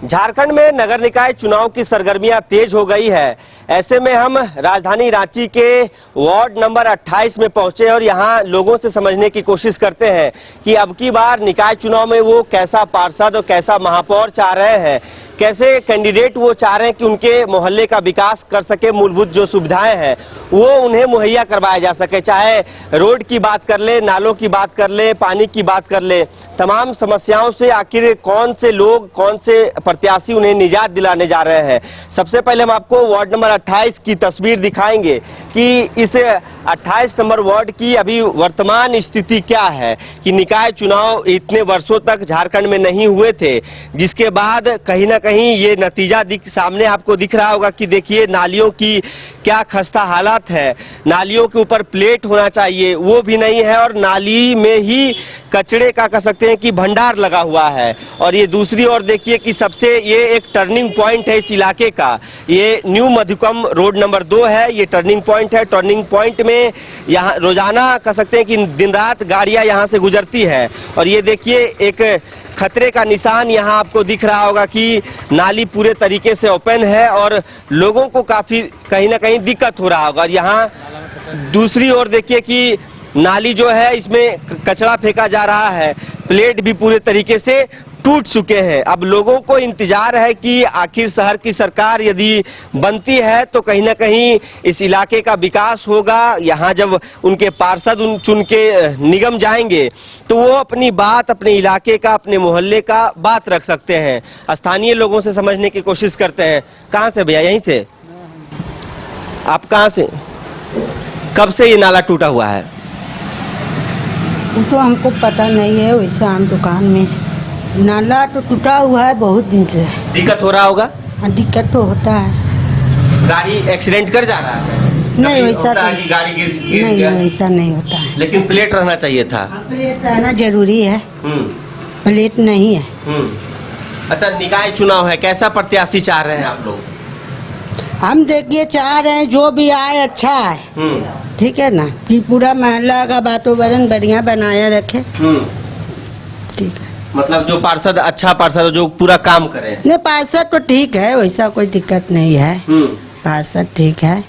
झारखंड में नगर निकाय चुनाव की सरगर्मियां तेज हो गई है। ऐसे में हम राजधानी रांची के वार्ड नंबर 28 में पहुंचे और यहां लोगों से समझने की कोशिश करते हैं कि अब की बार निकाय चुनाव में वो कैसा पार्षद और कैसा महापौर चाह रहे हैं, कैसे कैंडिडेट वो चाह रहे हैं कि उनके मोहल्ले का विकास कर सके, मूलभूत जो सुविधाएं हैं वो उन्हें मुहैया करवाया जा सके। चाहे रोड की बात कर ले, नालों की बात कर ले, पानी की बात कर ले, तमाम समस्याओं से आखिर कौन से लोग, कौन से प्रत्याशी उन्हें निजात दिलाने जा रहे हैं। सबसे पहले हम आपको वार्ड नंबर 28 की तस्वीर दिखाएंगे कि इस 28 नंबर वार्ड की अभी वर्तमान स्थिति क्या है कि निकाय चुनाव इतने वर्षों तक झारखंड में नहीं हुए थे, जिसके बाद कहीं ना कहीं ये नतीजा सामने आपको दिख रहा होगा कि देखिए नालियों की क्या खस्ता हालत है। नालियों के ऊपर प्लेट होना चाहिए, वो भी नहीं है और नाली में ही कचड़े का कह सकते हैं कि भंडार लगा हुआ है। और ये दूसरी ओर देखिए कि सबसे ये एक टर्निंग पॉइंट है इस इलाके का, ये न्यू मधुकम रोड नंबर 2 है, ये टर्निंग पॉइंट है। टर्निंग पॉइंट में यहाँ रोजाना कह सकते हैं कि दिन रात गाड़ियां यहाँ से गुजरती है और ये देखिए एक खतरे का निशान यहाँ आपको दिख रहा होगा कि नाली पूरे तरीके से ओपन है और लोगों को काफी कहीं ना कहीं दिक्कत हो रहा होगा। और यहाँ दूसरी ओर देखिए कि नाली जो है इसमें कचरा फेंका जा रहा है, प्लेट भी पूरे तरीके से टूट चुके हैं। अब लोगों को इंतजार है कि आखिर शहर की सरकार यदि बनती है तो कहीं ना कहीं इस इलाके का विकास होगा। यहाँ जब उनके पार्षद चुन के निगम जाएंगे तो वो अपनी बात, अपने इलाके का, अपने मोहल्ले का बात रख सकते हैं। स्थानीय लोगों से समझने की कोशिश करते हैं। कहाँ से भैया? यहीं से? आप कहाँ से? कब से ये नाला टूटा हुआ है? तो हमको पता नहीं है, वैसे हम दुकान में नाला तो टूटा हुआ है बहुत दिन से। दिक्कत हो रहा होगा? हाँ, दिक्कत तो होता है। गाड़ी एक्सीडेंट कर जा रहा है? नहीं वैसा नहीं, गाड़ी गिर नहीं, वैसा नहीं होता है। लेकिन प्लेट रहना चाहिए था। प्लेट रहना जरूरी है, प्लेट नहीं है। अच्छा, निकाय चुनाव है, कैसा प्रत्याशी चाह रहे हैं आप लोग? हम देखिए चाह रहे हैं जो भी आए अच्छा है, ठीक है ना, कि पूरा मोहल्ला का वातावरण बढ़िया बनाया रखे। ठीक है, मतलब जो पार्षद अच्छा पार्षद जो पूरा काम करे। नहीं, पार्षद तो ठीक है, वैसा कोई दिक्कत नहीं है, पार्षद ठीक है।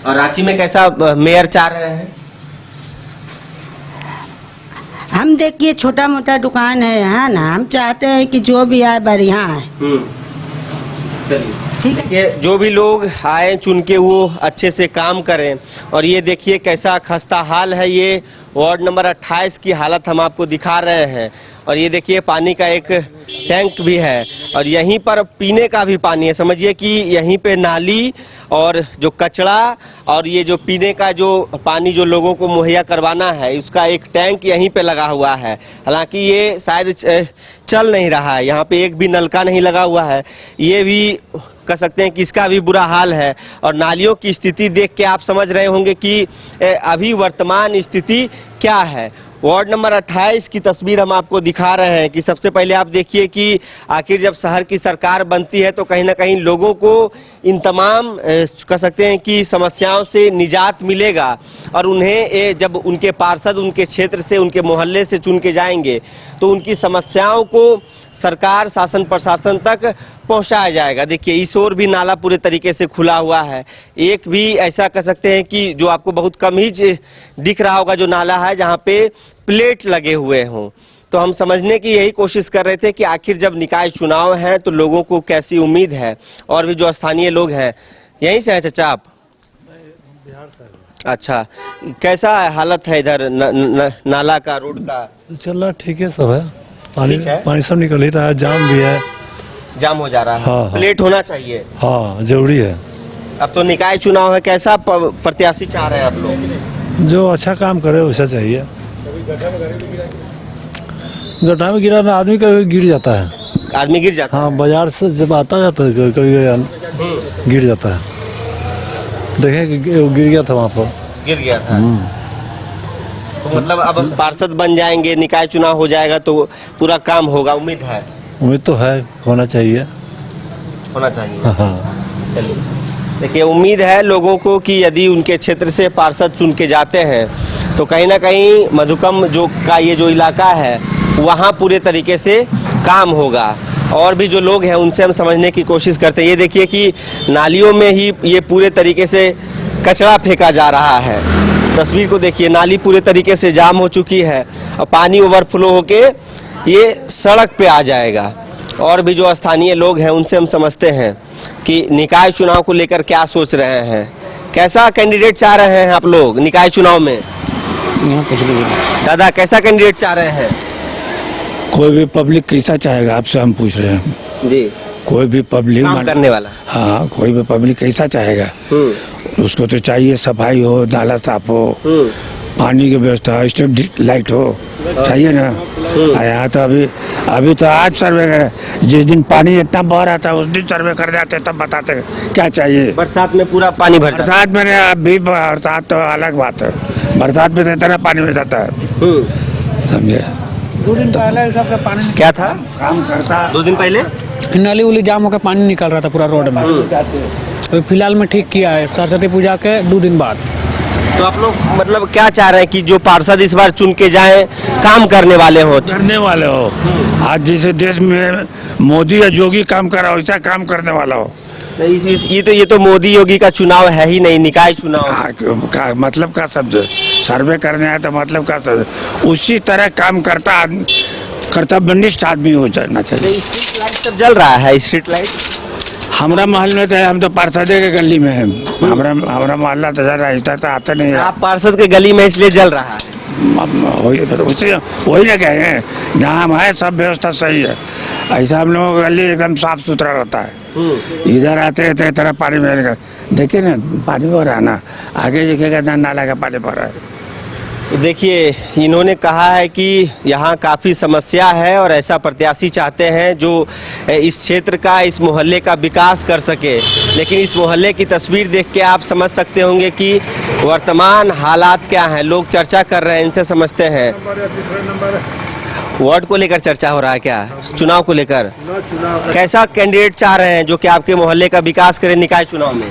और रांची में कैसा मेयर चाह रहे हैं? हम देखिए छोटा मोटा दुकान है ना, हम चाहते हैं कि जो भी आए बढ़िया है। ठीक है, जो भी लोग आए चुन के वो अच्छे से काम करें। और ये देखिए कैसा खस्ता हाल है, ये वार्ड नंबर 28 की हालत हम आपको दिखा रहे हैं। और ये देखिए पानी का एक टैंक भी है और यहीं पर पीने का भी पानी है। समझिए कि यहीं पे नाली और जो कचरा और ये जो पीने का जो पानी जो लोगों को मुहैया करवाना है, उसका एक टैंक यहीं पे लगा हुआ है। हालांकि ये शायद चल नहीं रहा है, यहाँ पे एक भी नलका नहीं लगा हुआ है। ये भी कह सकते हैं कि इसका भी बुरा हाल है। और नालियों की स्थिति देख के आप समझ रहे होंगे कि अभी वर्तमान स्थिति क्या है। वार्ड नंबर 28 की तस्वीर हम आपको दिखा रहे हैं कि सबसे पहले आप देखिए कि आखिर जब शहर की सरकार बनती है तो कहीं ना कहीं लोगों को इन तमाम कह सकते हैं कि समस्याओं से निजात मिलेगा। और उन्हें जब उनके पार्षद उनके क्षेत्र से, उनके मोहल्ले से चुन के जाएंगे तो उनकी समस्याओं को सरकार, शासन प्रशासन तक पहुंचाया जाएगा। देखिए इस ओर भी नाला पूरे तरीके से खुला हुआ है, एक भी ऐसा कह सकते हैं कि जो आपको बहुत कम ही दिख रहा होगा जो नाला है जहां पे प्लेट लगे हुए हों। तो हम समझने की यही कोशिश कर रहे थे कि आखिर जब निकाय चुनाव है तो लोगों को कैसी उम्मीद है। और भी जो स्थानीय लोग हैं, यहीं से है चाचा आप? बिहार से। अच्छा, कैसा हालत है इधर नाला का, रोड का? चल रहा ठीक है, सब है, पानी सब निकल ही रहा है, जाम भी है, जाम हो जा रहा है। हाँ, प्लेट होना चाहिए। हाँ जरूरी है। अब तो निकाय चुनाव है, कैसा प्रत्याशी चाह रहे हैं आप लोग? जो अच्छा काम करे वैसा चाहिए। गड्ढा में गिरा ना आदमी कभी गिर जाता है, आदमी गिर जाता है। हाँ, बाजार से जब आता जाता है कभी गिर जाता है। देखे गिर गया था, वहाँ पर गिर गया था। तो मतलब अब पार्षद बन जाएंगे, निकाय चुनाव हो जाएगा तो पूरा काम होगा, उम्मीद है? उम्मीद तो है, होना चाहिए, होना चाहिए। हाँ। चलिए, देखिए उम्मीद है लोगों को कि यदि उनके क्षेत्र से पार्षद चुन के जाते हैं तो कहीं ना कहीं मधुकम जो का ये जो इलाका है वहाँ पूरे तरीके से काम होगा। और भी जो लोग हैं उनसे हम समझने की कोशिश करते हैं। ये देखिए कि नालियों में ही ये पूरे तरीके से कचरा फेंका जा रहा है। तस्वीर को देखिए, नाली पूरे तरीके से जाम हो चुकी है और पानी ओवरफ्लो होके ये सड़क पे आ जाएगा। और भी जो स्थानीय लोग हैं उनसे हम समझते हैं कि निकाय चुनाव को लेकर क्या सोच रहे हैं, कैसा कैंडिडेट चाह रहे हैं आप लोग निकाय चुनाव में। दादा, कैसा कैंडिडेट चाह रहे हैं? कोई भी पब्लिक कैसा चाहेगा, आपसे हम पूछ रहे हैं। जी, कोई भी पब्लिक काम करने वाला। हाँ, कोई भी पब्लिक कैसा चाहेगा। उसको तो चाहिए सफाई हो, नाला साफ हो, पानी की व्यवस्था, स्ट्रीट लाइट हो, चाहिए ना। यहाँ तो अभी तो आज सर्वे कर, जिस दिन पानी इतना बह रहा था उस दिन सर्वे कर जाते तब बताते क्या चाहिए। बरसात में पूरा पानी भर जाता है। बरसात में अभी बरसात तो अलग बात है, बरसात में तो इतना पानी हो जाता है, समझे। 2 दिन पहले सबका पानी क्या था? काम करता 2 दिन पहले नाली उली जाम होकर पानी निकल रहा था पूरा रोड में। अभी फिलहाल में ठीक किया है, सरस्वती पूजा के 2 दिन बाद। तो आप लोग मतलब क्या चाह रहे हैं कि जो पार्षद इस बार चुन के जाएं काम करने वाले हो? करने वाले हो। आज जैसे देश में मोदी या योगी काम कर रहा हो, वैसा काम करने वाला हो। ये तो मोदी योगी का चुनाव है ही नहीं, निकाय चुनाव। का मतलब का शब्द सर्वे करने आया तो मतलब का शब्द उसी तरह काम करता कर्तव्यनिष्ठ आदमी हो जाना चाहिए। स्ट्रीट लाइट सब जल रहा है, स्ट्रीट लाइट हमारा महल में तो है, हम तो पार्षदे के गली में है। हमारा मोहल्ला तो जरा ऐसा तो आता नहीं है। आप पार्षद के गली में इसलिए जल रहा है। वही जगह है जहाँ हम है, सब व्यवस्था सही है। ऐसा हम लोगों का गली एकदम साफ सुथरा रहता है। इधर आते हैं तो इतना पानी में देखिए ना, पानी हो रहा है ना, आगे देखेगा नाला का पानी भर रहा है। तो देखिए, इन्होंने कहा है कि यहाँ काफ़ी समस्या है और ऐसा प्रत्याशी चाहते हैं जो इस क्षेत्र का, इस मोहल्ले का विकास कर सके। लेकिन इस मोहल्ले की तस्वीर देख के आप समझ सकते होंगे कि वर्तमान हालात क्या हैं। लोग चर्चा कर रहे हैं, इनसे समझते हैं। वार्ड को लेकर चर्चा हो रहा है क्या? चुनाव को लेकर कैसा कैंडिडेट चाह रहे हैं जो कि आपके मोहल्ले का विकास करे निकाय चुनाव में?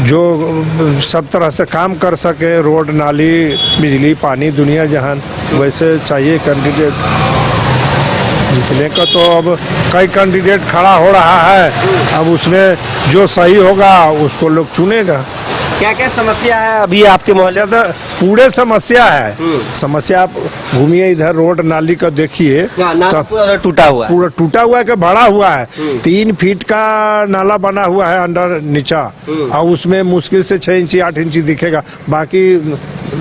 जो सब तरह से काम कर सके, रोड, नाली, बिजली, पानी, दुनिया जहान, वैसे चाहिए कैंडिडेट जीतने का। तो अब कई कैंडिडेट खड़ा हो रहा है, अब उसमें जो सही होगा उसको लोग चुनेगा। क्या क्या समस्या है अभी आपके मोहल्ले? पूरे समस्या है। समस्या आप घूमिए इधर, रोड नाली का देखिए, पूरा टूटा हुआ है। पूरा टूटा हुआ है कि भरा हुआ है। 3 फीट का नाला बना हुआ है अंडर नीचा, और उसमें मुश्किल से 6 इंची 8 इंची दिखेगा, बाकी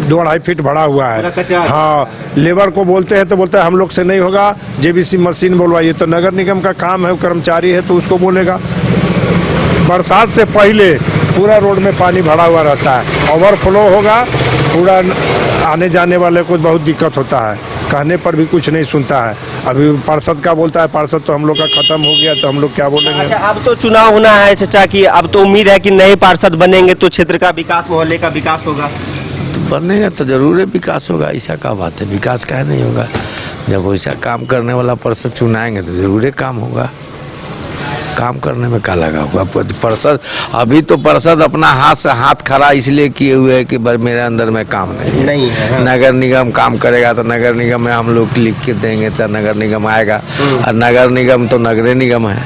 2-2.5 फीट भरा हुआ है। हाँ, लेबर को बोलते हैं तो बोलते हैं हम लोग से नहीं होगा, जेबीसी मशीन बोलवाइए। तो नगर निगम का काम है, कर्मचारी है तो उसको बोलेगा। बरसात से पहले पूरा रोड में पानी भरा हुआ रहता है, ओवरफ्लो होगा, पूरा आने जाने वाले को बहुत दिक्कत होता है। कहने पर भी कुछ नहीं सुनता है। अभी पार्षद का बोलता है, पार्षद तो हम लोग का खत्म हो गया, तो हम लोग क्या बोलेंगे। अच्छा, अब तो चुनाव होना है चाचा कि अब तो उम्मीद है कि नए पार्षद बनेंगे तो क्षेत्र का विकास, मोहल्ले का विकास होगा। तो बनेगा तो जरूर है विकास होगा, ऐसा क्या बात है, विकास काहे नहीं होगा। जब वैसा काम करने वाला पार्षद चुनाएंगे तो जरूर काम होगा। काम करने में क्या लगा हुआ पार्षद? अभी तो पार्षद अपना हाथ से हाथ खड़ा इसलिए किए हुए है कि मेरे अंदर में काम नहीं है। हाँ। नगर निगम काम करेगा तो नगर निगम में हम लोग लिख के देंगे तो नगर निगम आएगा। और नगर निगम तो नगरीय निगम है,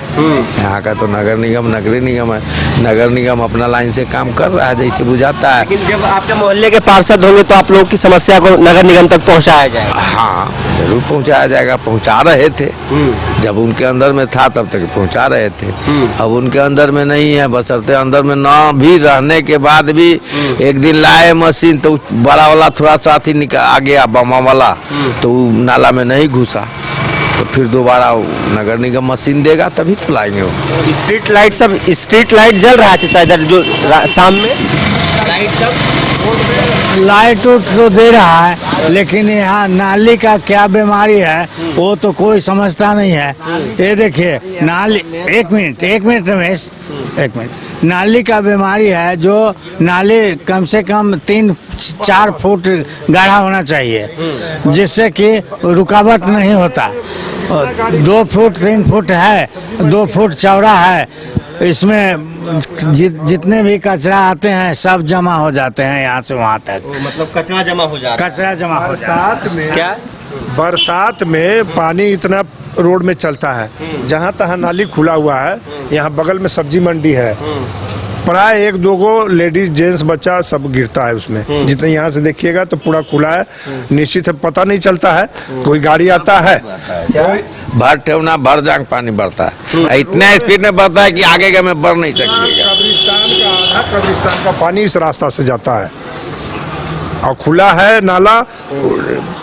यहाँ का तो नगर निगम नगरीय निगम है। नगर निगम अपना लाइन से काम कर रहा है जैसे बुझाता है। लेकिन जब आपके मोहल्ले के पार्षद होंगे तो आप लोगों की समस्या को नगर निगम तक पहुँचाया जाएगा। हाँ, जरूर पहुँचाया जाएगा, पहुँचा रहे थे। जब उनके अंदर में था तब तक पहुँचा रहे थे। अब उनके अंदर में नहीं है, बशर्ते अंदर में ना भी रहने के बाद भी एक दिन लाए मशीन तो बड़ा वाला थोड़ा सा ही निकल आ गया, बमा वाला, तो नाला में नहीं घुसा। तो फिर दोबारा नगर निगम मशीन देगा तभी तो लाएंगे वो। स्ट्रीट लाइट जल रहा है चाचा इधर जो शाम में लाइट सब? लाइट तो दे रहा है, लेकिन यहाँ नाली का क्या बीमारी है वो तो कोई समझता नहीं है। ये देखिए नाली, एक मिनट रमेश, एक मिनट। नाली का बीमारी है जो नाली कम से कम 3-4 फुट गाढ़ा होना चाहिए, जिससे कि रुकावट नहीं होता। 2 फुट 3 फुट है, 2 फुट चौड़ा है। इसमें जितने भी कचरा आते हैं सब जमा हो जाते हैं यहाँ से वहाँ तक। मतलब कचरा जमा हो जा रहा है। कचरा जमा हो जाता है। बरसात में पानी इतना रोड में चलता है। जहाँ तहाँ नाली खुला हुआ है। यहाँ बगल में सब्जी मंडी है। प्राय 1-2 गो लेडीज जेंट्स बच्चा सब गिरता है उसमें। जितने यहाँ से देखिएगा तो पूरा खुला है। निश्चित है, पता नहीं चलता है, कोई गाड़ी आता है, भर ठेवना भर जांग पानी बढ़ता है, इतना स्पीड में बढ़ता है कि आगे का में बढ़ नहीं सकेगा। कब्रिस्तान का पानी इस रास्ता से जाता है और खुला है नाला।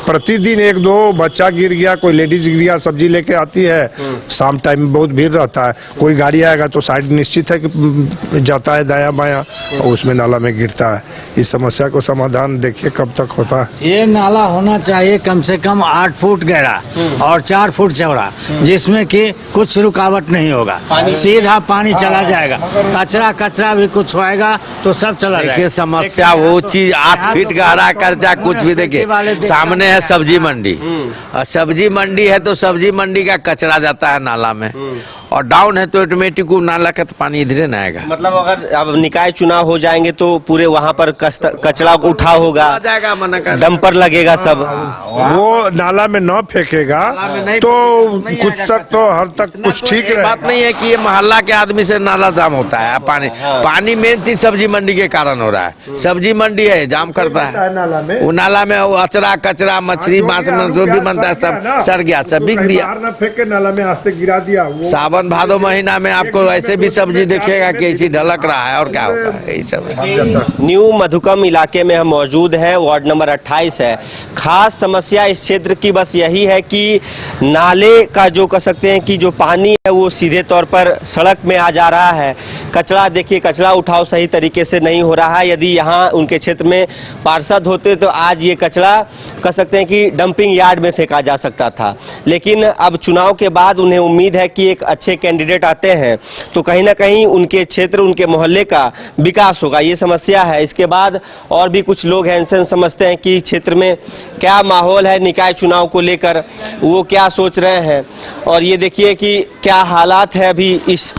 प्रतिदिन 1-2 बच्चा गिर गया, कोई लेडीज गिर गया, सब्जी लेके आती है। शाम टाइम में बहुत भीड़ रहता है। कोई गाड़ी आएगा तो साइड निश्चित है कि जाता है दायां बायां और उसमें नाला में गिरता है। इस समस्या को समाधान देखिए कब तक होता है। ये नाला होना चाहिए कम से कम 8 फुट गहरा और 4 फुट चौड़ा, जिसमें कि कुछ रुकावट नहीं होगा, सीधा पानी चला जाएगा। कचरा भी कुछ होएगा तो सब चला जाएगा। देखिए समस्या वो चीज 8 फीट गहरा कर जा कुछ भी। देखिए सामने है सब्जी मंडी और सब्जी मंडी है तो सब्जी मंडी का कचरा जाता है नाला में, और डाउन है तो ऑटोमेटिक नाला का तो पानी इधरे न आएगा। मतलब अगर अब निकाय चुनाव हो जाएंगे तो पूरे वहाँ पर कचरा उठा होगा, डंपर लगेगा, सब वो नाला में न फेंकेगा तो कुछ तक तो हर तक कुछ ठीक है। बात नहीं है कि ये मोहल्ला के आदमी से नाला जाम होता है। पानी मेन चीज सब्जी मंडी के कारण हो रहा है। सब्जी मंडी है जाम करता है वो नाला में, वो अचरा कचरा मछली मांस जो भी बनता है सब सड़ गया, सब बिक दिया। फेंक के नाला में आस्ते गिरा दिया। सावन भादो महीना में आपको ऐसे भी सब्जी देखिएगा कि ऐसी ढलक रहा है और क्या होगा यही सब है। न्यू मधुकम इलाके में हम मौजूद हैं, वार्ड नंबर 28 है। खास समस्या इस क्षेत्र की बस यही है कि नाले का जो कह सकते हैं कि जो पानी है वो सीधे तौर पर सड़क में आ जा रहा है। कचरा देखिए, कचरा उठाव सही तरीके से नहीं हो रहा है। यदि यहाँ उनके क्षेत्र में पार्षद होते तो आज ये कचरा कह सकते हैं कि डंपिंग यार्ड में फेंका जा सकता था। लेकिन अब चुनाव के बाद उन्हें उम्मीद है कि एक अच्छे कैंडिडेट आते हैं तो कहीं ना कहीं उनके क्षेत्र, उनके मोहल्ले का विकास होगा। ये समस्या है। इसके बाद और भी कुछ लोग हैं, इनसे समझते हैं कि क्षेत्र में क्या माहौल है निकाय चुनाव को लेकर, वो क्या सोच रहे हैं। और ये देखिए कि क्या हालात है अभी। इस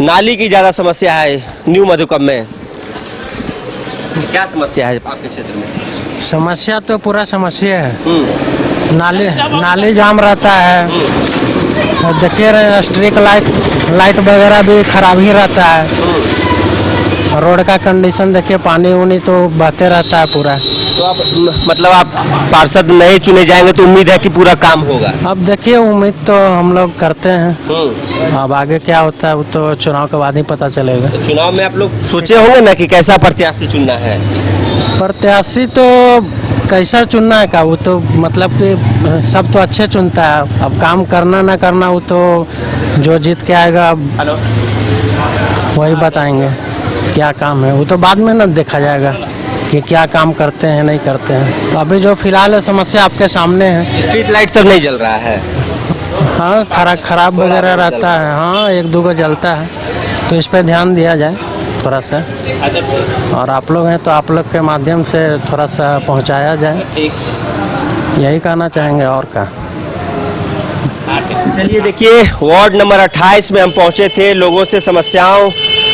नाली की ज़्यादा समस्या है न्यू मधुकम में। क्या समस्या है आपके क्षेत्र में? समस्या तो पूरा समस्या है। नाली जाम रहता है। देखिए स्ट्रीट लाइट वगैरह भी खराब ही रहता है। रोड का कंडीशन देखिए, पानी उनी तो बहते रहता है पूरा। तो आप मतलब आप पार्षद नहीं चुने जाएंगे तो उम्मीद है कि पूरा काम होगा? अब देखिए उम्मीद तो हम लोग करते हैं। अब आगे क्या होता है वो तो चुनाव के बाद ही पता चलेगा। तो चुनाव में आप लोग सोचे होंगे ना कि कैसा प्रत्याशी चुनना है? प्रत्याशी तो कैसा चुनना है का, वो तो मतलब कि सब तो अच्छे चुनता है। अब काम करना ना करना वो तो जो जीत के आएगा अब वही बताएंगे क्या काम है। वो तो बाद में ना देखा जाएगा कि क्या काम करते हैं नहीं करते हैं। तो अभी जो फिलहाल है समस्या आपके सामने है। स्ट्रीट लाइट सब नहीं जल रहा है? हाँ, खराब वगैरह रहता है। हाँ, 1-2 को जलता है तो इस पे ध्यान दिया जाए थोड़ा सा। और आप लोग हैं तो आप लोग के माध्यम से थोड़ा सा पहुंचाया जाए, यही कहना चाहेंगे और क्या। चलिए देखिए, वार्ड नंबर 28 में हम पहुंचे थे, लोगों से समस्याओं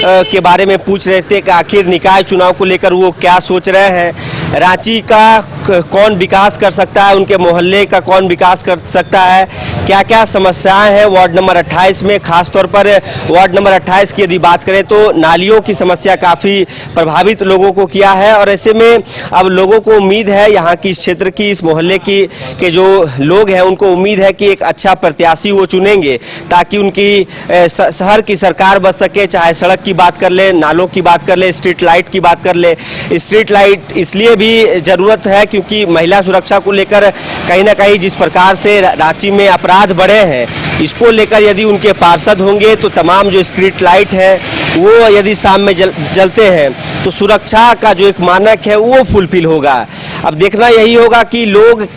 के बारे में पूछ रहे थे कि आखिर निकाय चुनाव को लेकर वो क्या सोच रहे हैं। रांची का कौन विकास कर सकता है, उनके मोहल्ले का कौन विकास कर सकता है, क्या क्या समस्याएं हैं वार्ड नंबर 28 में। खासतौर पर वार्ड नंबर 28 की यदि बात करें तो नालियों की समस्या काफ़ी प्रभावित लोगों को किया है। और ऐसे में अब लोगों को उम्मीद है, यहाँ की इस क्षेत्र की, इस मोहल्ले की के जो लोग हैं उनको उम्मीद है कि एक अच्छा प्रत्याशी वो चुनेंगे ताकि उनकी शहर की सरकार बच सके। चाहे सड़क की बात कर ले, नालों की बात कर ले, स्ट्रीट लाइट की बात कर ले। स्ट्रीट लाइट इसलिए भी ज़रूरत है क्योंकि महिला सुरक्षा को लेकर कहीं ना कहीं जिस प्रकार से रांची में अपराध बढ़े हैं, इसको लेकर यदि उनके पार्षद होंगे तो तमाम जो स्ट्रीट लाइट है वो यदि शाम में जलते हैं तो सुरक्षा का जो एक मानक है वो फुलफिल होगा। अब देखना यही होगा कि लोग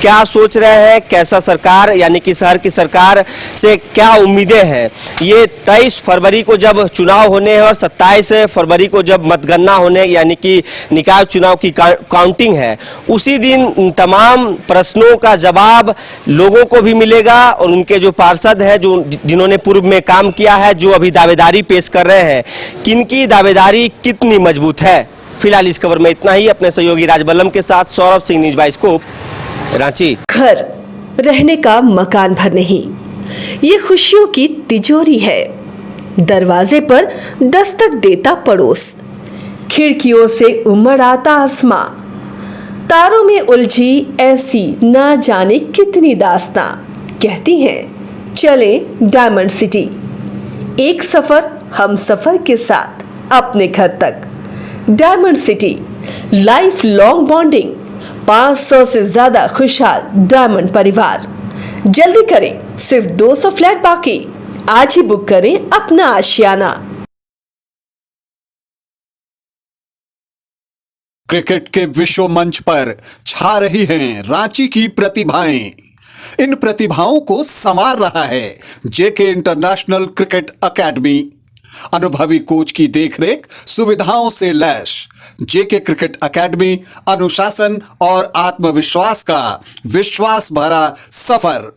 क्या सोच रहे हैं, कैसा सरकार यानी कि शहर की सरकार से क्या उम्मीदें हैं। ये 23 फरवरी को जब चुनाव होने हैं और 27 फरवरी को जब मतगणना होने यानी कि निकाय चुनाव की काउंटिंग है, उसी दिन तमाम प्रश्नों का जवाब लोगों को भी मिलेगा। और उनके जो पार्षद हैं, जो जिन्होंने पूर्व में काम किया है, जो अभी दावेदारी पेश कर रहे हैं, किनकी दावेदारी कितनी मजबूत है। फिलहाल इस खबर में इतना ही। अपने सहयोगी राजबल्लम के साथ Saurabh Singh, news bye scope, Ranchi. घर रहने का मकान भर नहीं, ये खुशियों की तिजोरी है। दरवाजे पर दस्तक देता पड़ोस, खिड़कियों से उमड़ आता आसमां, तारों में उलझी ऐसी ना जाने कितनी दास्तां। कहती हैं चले डायमंड सिटी, एक सफर हम सफर के साथ अपने घर तक। Diamond city, life long bonding, 500 से ज्यादा खुशहाल डायमंड परिवार। जल्दी करें, सिर्फ 200 फ्लैट बाकी, आज ही बुक करें अपना आशियाना। क्रिकेट के विश्व मंच पर छा रही हैं रांची की प्रतिभाएं। इन प्रतिभाओं को संवार रहा है जेके इंटरनेशनल क्रिकेट एकेडमी। अनुभवी कोच की देखरेख, सुविधाओं से लैस जेके क्रिकेट एकेडमी अनुशासन और आत्मविश्वास का विश्वास भरा सफर।